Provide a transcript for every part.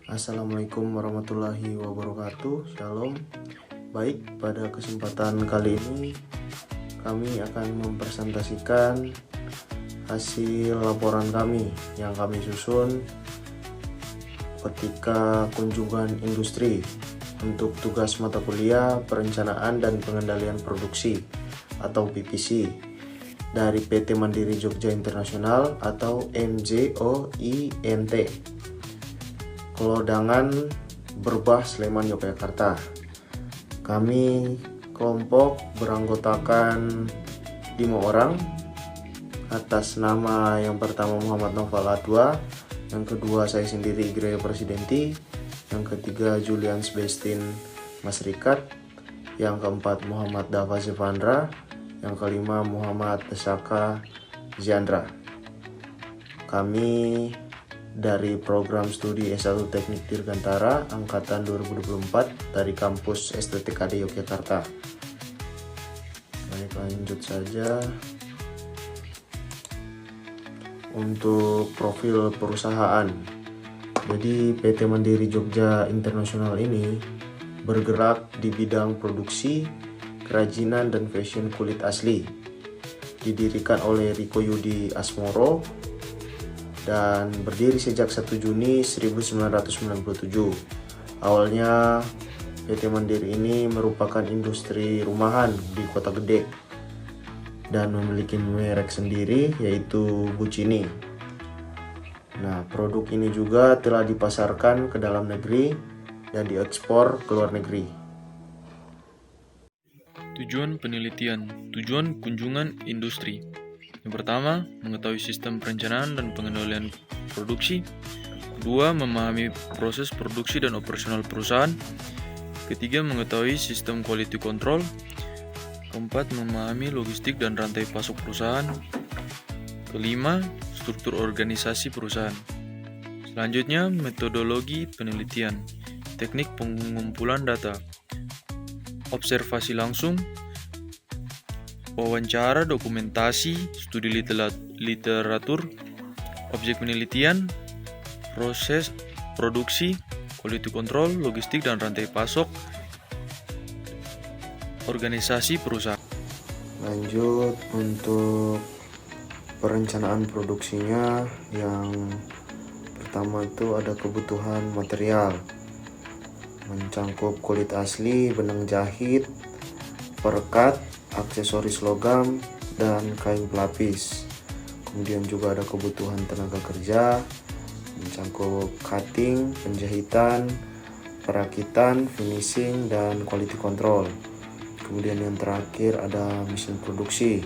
Assalamualaikum warahmatullahi wabarakatuh. Shalom. Baik, pada kesempatan kali ini kami akan mempresentasikan hasil laporan kami yang kami susun ketika kunjungan industri untuk tugas mata kuliah Perencanaan dan Pengendalian Produksi atau PPC dari PT Mandiri Jogja Internasional atau MJOINT, Kelodangan Berbah Sleman Yogyakarta. Kami kelompok beranggotakan 5 orang atas nama yang pertama Muhammad Noval Adwa, yang kedua saya sendiri Igreja Presidenti, yang ketiga Julian Sebastian Masrikat, yang keempat Muhammad Dava Zevandra, yang kelima Muhammad Pesaka Ziandra. Kami dari program studi S1 Teknik Dirgantara angkatan 2024 dari kampus STTKD Yogyakarta. Baik, lanjut saja. Untuk profil perusahaan, jadi PT Mandiri Jogja Internasional ini bergerak di bidang produksi, kerajinan dan fashion kulit asli. Didirikan oleh Riko Yudi Asmoro dan berdiri sejak 1 Juni 1997. Awalnya PT Mandiri ini merupakan industri rumahan di Kota Gede dan memiliki merek sendiri yaitu Bucini. Nah, produk ini juga telah dipasarkan ke dalam negeri dan diekspor ke luar negeri. Tujuan penelitian, tujuan kunjungan industri. Yang pertama, mengetahui sistem perencanaan dan pengendalian produksi. Kedua, memahami proses produksi dan operasional perusahaan. Ketiga, mengetahui sistem quality control. Keempat, memahami logistik dan rantai pasok perusahaan. Kelima, struktur organisasi perusahaan. Selanjutnya, metodologi penelitian, teknik pengumpulan data, observasi langsung, wawancara, dokumentasi, studi literatur, objek penelitian, proses produksi, quality control, logistik dan rantai pasok, organisasi perusahaan. Lanjut untuk perencanaan produksinya, yang pertama itu ada kebutuhan material, mencangkup kulit asli, benang jahit, perekat, aksesoris logam, dan kain pelapis. Kemudian juga ada kebutuhan tenaga kerja, mencangkup cutting, penjahitan, perakitan, finishing, dan quality control. Kemudian yang terakhir ada mesin produksi.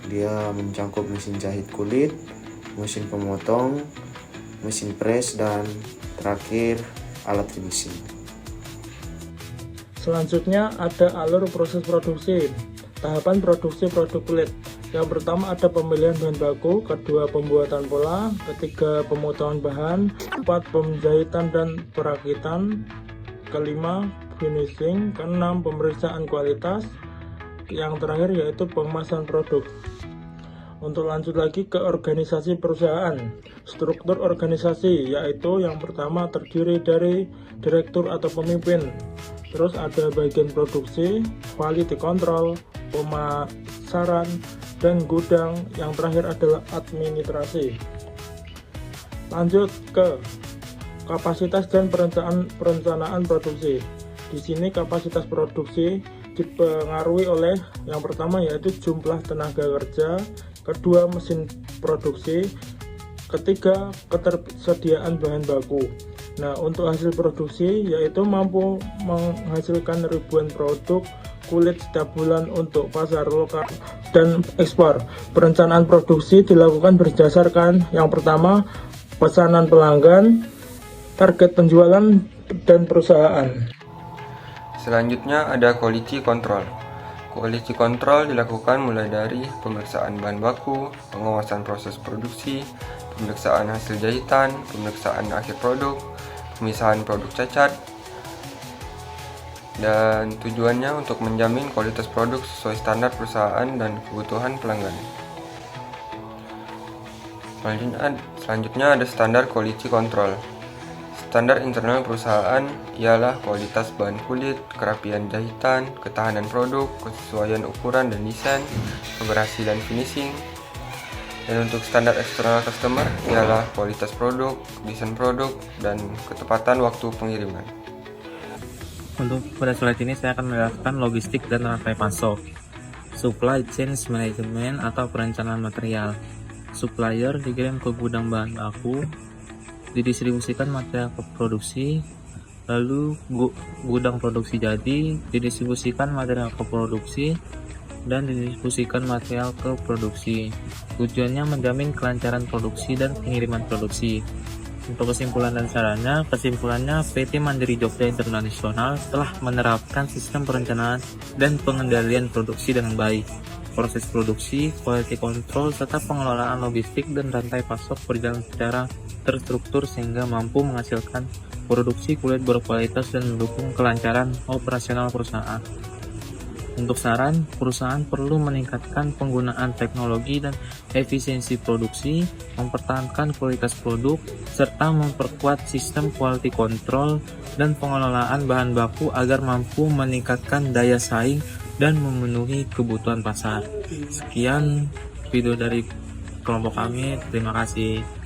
Dia mencangkup mesin jahit kulit, mesin pemotong, mesin press, dan terakhir alat finishing. Selanjutnya ada alur proses produksi. Tahapan produksi produk kulit. Yang pertama ada pemilihan bahan baku, kedua pembuatan pola, ketiga pemotongan bahan, keempat penjahitan dan perakitan, kelima finishing, keenam pemeriksaan kualitas, yang terakhir yaitu pengemasan produk. Untuk lanjut lagi ke organisasi perusahaan. Struktur organisasi yaitu yang pertama terdiri dari direktur atau pemimpin. Terus ada bagian produksi, quality control, pemasaran, dan gudang. Yang terakhir adalah administrasi. Lanjut ke kapasitas dan perencanaan produksi. Di sini kapasitas produksi dipengaruhi oleh yang pertama yaitu jumlah tenaga kerja, kedua mesin produksi, ketiga ketersediaan bahan baku. Nah, untuk hasil produksi yaitu mampu menghasilkan ribuan produk kulit setiap bulan untuk pasar lokal dan ekspor. Perencanaan produksi dilakukan berdasarkan yang pertama pesanan pelanggan, target penjualan, dan perusahaan. Selanjutnya ada quality control. Quality control dilakukan mulai dari pemeriksaan bahan baku, pengawasan proses produksi, pemeriksaan hasil jahitan, pemeriksaan akhir produk, pemisahan produk cacat, dan tujuannya untuk menjamin kualitas produk sesuai standar perusahaan dan kebutuhan pelanggan. Selanjutnya ada standar quality control. Standar internal perusahaan ialah kualitas bahan kulit, kerapian jahitan, ketahanan produk, kesesuaian ukuran dan desain, keberhasilan finishing. Dan untuk standar eksternal customer ialah kualitas produk, desain produk, dan ketepatan waktu pengiriman. Untuk pada slide ini saya akan menjelaskan logistik dan rantai pasok. Supply chain management atau perencanaan material. Supplier dikirim ke gudang bahan baku, didistribusikan material ke produksi, lalu gudang produksi jadi, didistribusikan material ke produksi, dan didistribusikan material ke produksi. Tujuannya menjamin kelancaran produksi dan pengiriman produksi. Untuk kesimpulan dan sarannya, kesimpulannya PT Mandiri Jogja Internasional telah menerapkan sistem perencanaan dan pengendalian produksi dengan baik. Proses produksi, quality control, serta pengelolaan logistik dan rantai pasok berjalan secara terstruktur sehingga mampu menghasilkan produksi kulit berkualitas dan mendukung kelancaran operasional perusahaan. Untuk saran, perusahaan perlu meningkatkan penggunaan teknologi dan efisiensi produksi, mempertahankan kualitas produk, serta memperkuat sistem quality control dan pengelolaan bahan baku agar mampu meningkatkan daya saing dan memenuhi kebutuhan pasar. Sekian video dari kelompok kami, terima kasih.